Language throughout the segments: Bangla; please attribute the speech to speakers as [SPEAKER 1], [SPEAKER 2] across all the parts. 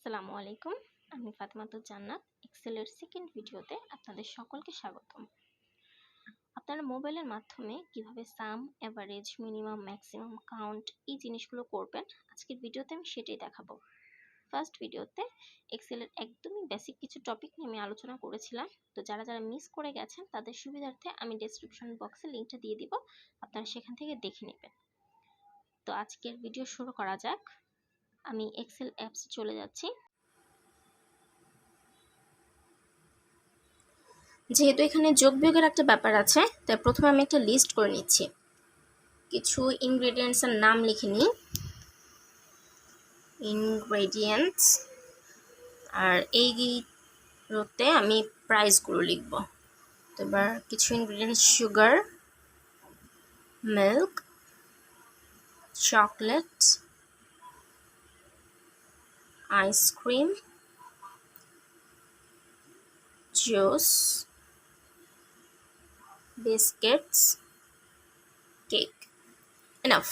[SPEAKER 1] আসসালামু আলাইকুম। আমি ফাতেমা তুজ জান্নাত। এক্সেলের সেকেন্ড ভিডিওতে আপনাদের সকলকে স্বাগতম। আপনারা মোবাইলের মাধ্যমে কিভাবে সাম, এভারেজ, মিনিমাম, ম্যাক্সিমাম, কাউন্ট এই জিনিসগুলো করবেন আজকের ভিডিওতে আমি সেটাই দেখাবো। ফার্স্ট ভিডিওতে এক্সেলের একদমই বেসিক কিছু টপিক নিয়ে আমি আলোচনা করেছিলাম। তো যারা মিস করে গেছেন তাদের সুবিধার্থে আমি ডেসক্রিপশন বক্সে লিঙ্কটা দিয়ে দিব, আপনারা সেখান থেকে দেখে নেবেন। তো আজকের ভিডিও শুরু করা যাক। আমি এক্সেল অ্যাপসে চলে যাচ্ছি। যেহেতু এখানে যোগ বিয়োগের একটা ব্যাপার আছে, তাই প্রথমে আমি একটা লিস্ট করে নিচ্ছি। কিছু ইনগ্রেডিয়েন্টসের নাম লিখে নিই, ইনগ্রেডিয়েন্টস, আর এই রোতে আমি প্রাইসগুলো লিখব। তো এবার কিছু ingredients: sugar, milk, chocolate, ice cream, juice, biscuits, cake. Enough.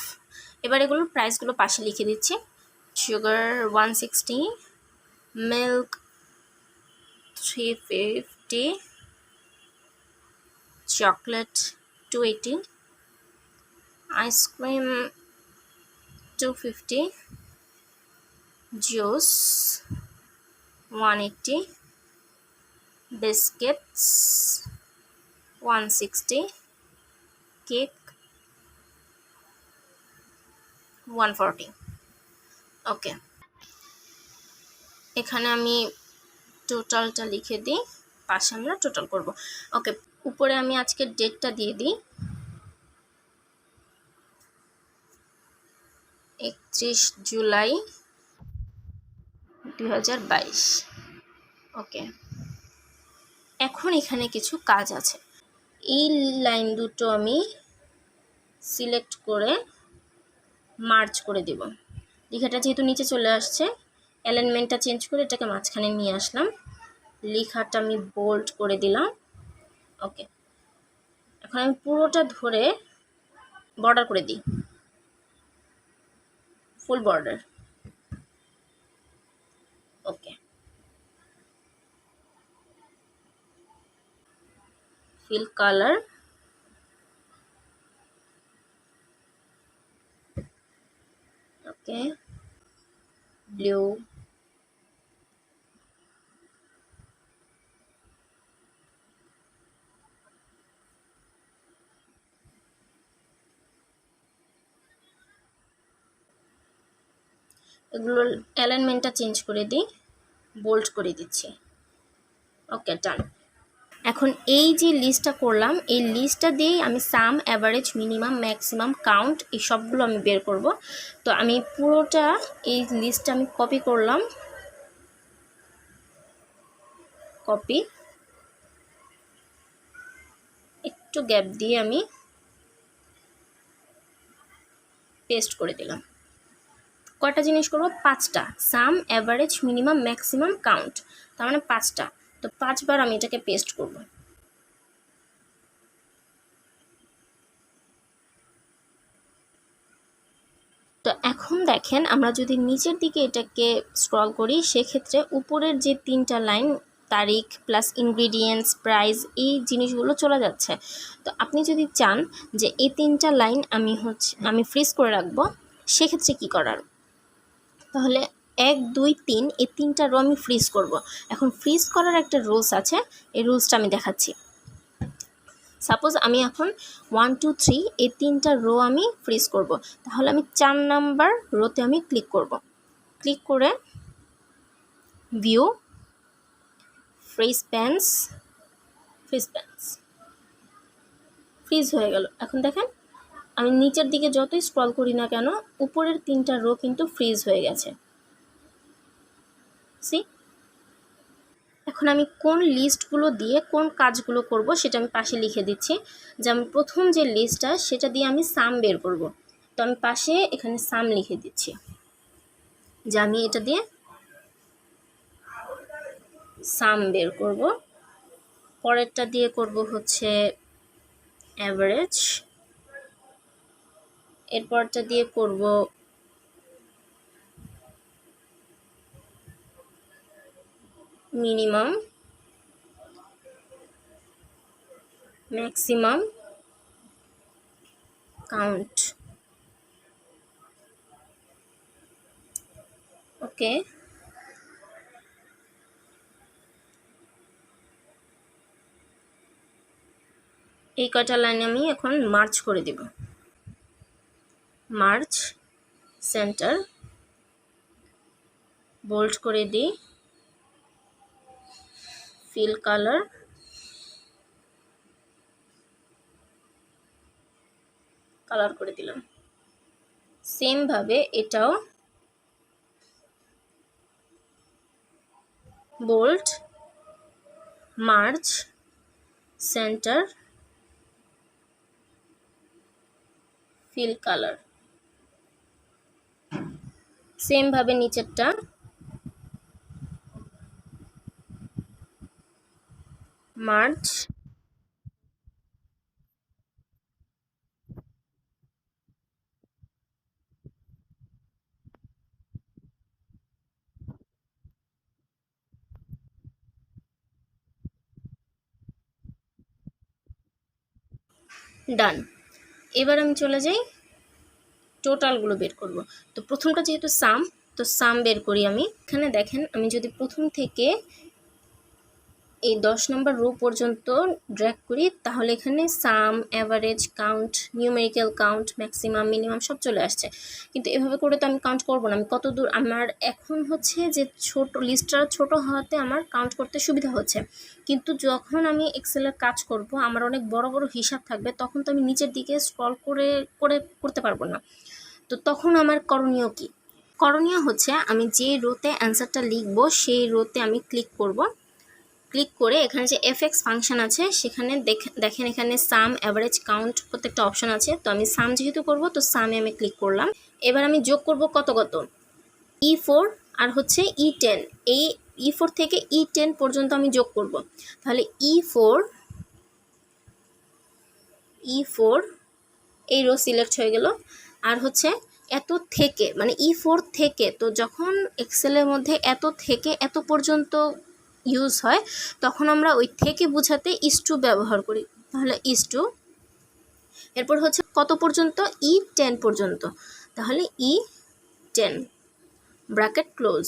[SPEAKER 1] এবার এগুলোর প্রাইসগুলো পাশে লিখে দিচ্ছি। Sugar 160, milk 350, chocolate 280, ice cream 250, juice 180, biscuits 160, cake 140। ওকে, এখানে আমি টোটালটা লিখে দিই, পাশে আমরা টোটাল করব। ওকে, উপরে আমি আজকের ডেটটা দিয়ে দিই, 31 জুলাই 2022। ওকে, এখন এখানে কিছু কাজ আছে। এই লাইন দুটো আমি সিলেক্ট করে মার্জ করে দেব। লেখাটা যেহেতু নিচে চলে আসছে, অ্যালাইনমেন্টটা চেঞ্জ করে এটাকে মাঝখানে নিয়ে আসলাম। লেখাটা আমি বোল্ড করে দিলাম। ওকে, এখন আমি পুরোটা ধরে বর্ডার করে দিই, ফুল বর্ডার। ওকে, ফিল কালার, ওকে, ব্লু, এগুলো অ্যালাইনমেন্টটা চেঞ্জ করে দিই, বোল্ড করে দিচ্ছি। ওকে, ডান। এখন এই যে লিস্টটা করলাম, এই লিস্টটা দিয়েই আমি সাম, অ্যাভারেজ, মিনিমাম, ম্যাক্সিমাম, কাউন্ট এই সবগুলো আমি বের করব। তো আমি পুরোটা এই লিস্টটা আমি কপি করলাম, কপি, একটু গ্যাপ দিয়ে আমি পেস্ট করে দিলাম। কয়টা জিনিস করব? 5টা। সাম, অ্যাভারেজ, মিনিমাম, ম্যাক্সিমাম, কাউন্ট, তার মানে 5টা। তো 5বার আমি এটাকে পেস্ট করব। তো এখন দেখেন, আমরা যদি নিচের দিকে এটাকে স্ক্রল করি, সেক্ষেত্রে উপরের যে 3টা লাইন, তারিখ প্লাস ইনগ্রিডিয়েন্টস, প্রাইস, এই জিনিসগুলো চলে যাচ্ছে। তো আপনি যদি চান যে এই 3টা লাইন আমি ফ্রিজ করে রাখবো, সেক্ষেত্রে কি করার? তাহলে 1, 2, 3 এই 3টা রো আমি ফ্রিজ করব। এখন ফ্রিজ করার একটা রুলস আছে, এই রুলসটা আমি দেখাচ্ছি। সাপোজ আমি এখন 1, 2, 3 এই 3টা রো আমি ফ্রিজ করব, তাহলে আমি 4 নাম্বার রোতে আমি ক্লিক করব। ক্লিক করে ভিউ, ফ্রিজ প্যান্স, ফ্রিজ হয়ে গেল। এখন দেখেন, আমি নিচের দিকে যতই স্ক্রল করি না কেন, উপরের 3টা রো কিন্তু ফ্রিজ হয়ে গেছে। সি, এখন আমি কোন লিস্টগুলো দিয়ে কোন কাজগুলো করব সেটা আমি পাশে লিখে দিচ্ছি। যেমন প্রথম যে লিস্টটা, সেটা দিয়ে আমি সাম বের করব। তো আমি পাশে এখানে সাম লিখে দিচ্ছি, যে আমি এটা দিয়ে সাম বের করব। পরেরটা দিয়ে করব হচ্ছে অ্যাভারেজ, এরপরটা দিয়ে করব মিনিমাম, ম্যাক্সিমাম কাউন্ট। ওকে, এই কয়টা লাইন আমি এখন মার্চ করে দিব। মার্চ সেন্টার, বোল্ড করে দিই, ফিল কালার, কালার করে দিলাম। সেম ভাবে এটাও bold, merge center, fill colour. Same ভাবে নিচেরটা মার্চ, ডান। এবার আমি চলে যাই টোটালগুলো বের করব। তো প্রথমটা যেহেতু সাম, তো সাম বের করি আমি। এখানে দেখেন, আমি যদি প্রথম থেকে এই 10 নম্বর রো পর্যন্ত ড্র্যাগ করি, তাহলে এখানে sum, average, count, numerical count, maximum, minimum সব চলে আসছে। কিন্তু এভাবে করে তো আমি কাউন্ট করবো না। আমি কত দূর, আমার এখন হচ্ছে যে ছোট লিস্টটা ছোট হওয়াতে আমার কাউন্ট করতে সুবিধা হচ্ছে। কিন্তু যখন আমি এক্সেলের কাজ করব, আমার অনেক বড় বড় হিসাব থাকবে, তখন তো আমি নিচের দিকে স্ক্রল করে করে করতে পারবো না। তো তখন আমার করণীয় কি? করণীয় হচ্ছে, আমি যে রোতে অ্যান্সারটা লিখবো সেই রোতে আমি ক্লিক করব। ক্লিক করে এখানে যে এফএক্স ফাংশন আছে, সেখানে দেখেন এখানে সাম, অ্যাভারেজ, কাউন্ট প্রত্যেকটা অপশন আছে। তো আমি সাম যেহেতু করব, তো সামে আমি ক্লিক করলাম। এবার আমি যোগ করব কত কত, E4 আর হচ্ছে E10। এই E4 থেকে E10 পর্যন্ত আমি যোগ করব। তাহলে E4 এই রো সিলেক্ট হয়ে গেল। আর হচ্ছে এত থেকে, মানে E4 থেকে, তো যখন এক্সেলের মধ্যে এত থেকে এত পর্যন্ত ইউজ হয়, তখন আমরা ওই থেকে বোঝাতে ইস টু ব্যবহার করি। তাহলে ইস টু, এরপর হচ্ছে কত পর্যন্ত, E10 পর্যন্ত। তাহলে E10 ব্র্যাকেট ক্লোজ।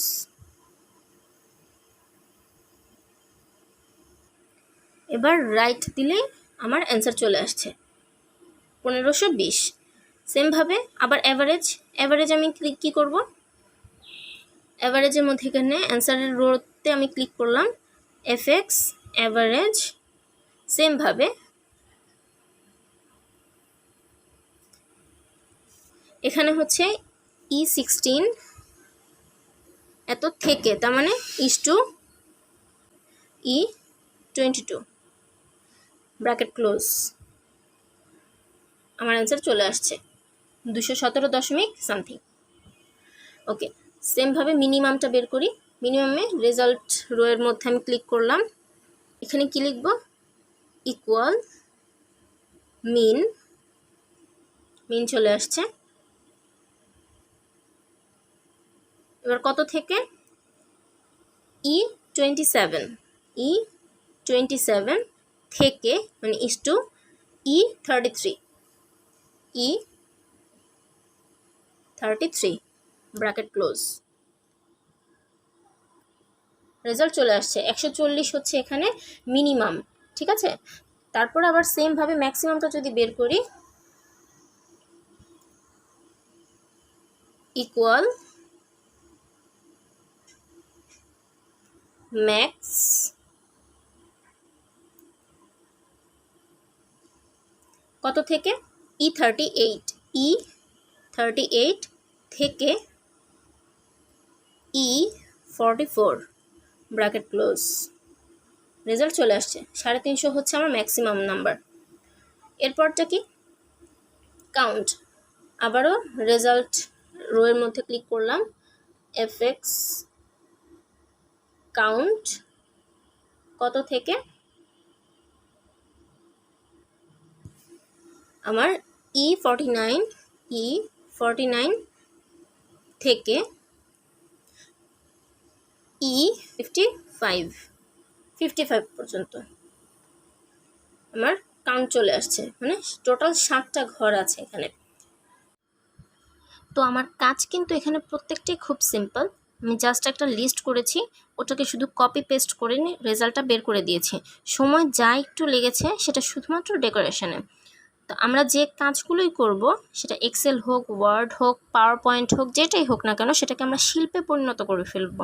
[SPEAKER 1] এবার রাইট দিলে আমার অ্যান্সার চলে আসছে 1520। সেমভাবে আবার অ্যাভারেজ আমি কী করব, অ্যাভারেজের মধ্যে এখানে অ্যান্সারের রোতে আমি ক্লিক করলাম, এফএক্স অ্যাভারেজ। সেমভাবে এখানে হচ্ছে E16 এত থেকে, তার মানে is two E22 bracket close. আমার অ্যান্সার চলে আসছে 217 দশমিক সামথিং। ওকে, সেমভাবে মিনিমামটা বের করি। মিনিমামে রেজাল্ট রোয়ের মধ্যে আমি ক্লিক করলাম। এখানে কি লিখব, ইকুয়াল মিন চলে আসছে। এবার কত থেকে, E27 থেকে, মানে is to E33 bracket close. Result চলে আসছে 140 হচ্ছে এখানে মিনিমাম। ঠিক আছে, তারপর আবার সেমভাবে ম্যাক্সিমামটা যদি বের করি, ইকুয়াল ম্যাক্স কত থেকে, E38 থেকে E44 ব্র্যাকেট ক্লোজ। রেজাল্ট চলে আসছে 350 হচ্ছে আমার ম্যাক্সিমাম নাম্বার। এরপরটা কি, কাউন্ট। আবারও রেজাল্ট রোয়ের মধ্যে ক্লিক করলাম, এফএক্স কাউন্ট কত থেকে, আমার E49 থেকে 55 পর্যন্ত আমার কাউন্ট চলে আসছে, মানে টোটাল 7টা ঘর আছে এখানে। তো আমার কাজ কিন্তু এখানে প্রত্যেকটাই খুব সিম্পল। আমি জাস্ট একটা লিস্ট করেছি, ওটাকে শুধু কপি পেস্ট করে নিয়ে রেজাল্টটা বের করে দিয়েছি। সময় যা একটু লেগেছে সেটা শুধুমাত্র ডেকোরেশনে। তো আমরা যে কাজগুলোই করব, সেটা এক্সেল হোক, ওয়ার্ড হোক, পাওয়ার পয়েন্ট হোক, যেটাই হোক না কেন, সেটাকে আমরা শিল্পে পরিণত করে ফেলবো।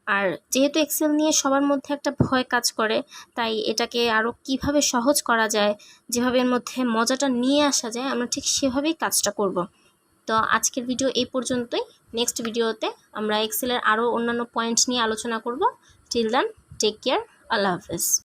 [SPEAKER 1] আর যেহেতু এক্সেল নিয়ে সবার মধ্যে একটা ভয় কাজ করে, তাই এটাকে আরও কিভাবে সহজ করা যায়, যেভাবে এর মধ্যে মজাটা নিয়ে আসা যায়, আমরা ঠিক সেভাবেই কাজটা করব। তো আজকের ভিডিও এই পর্যন্তই। নেক্সট ভিডিওতে আমরা এক্সেলের আরও অন্যান্য পয়েন্ট নিয়ে আলোচনা করব। টিল দেন, টেক কেয়ার, আল্লাহ হাফেজ।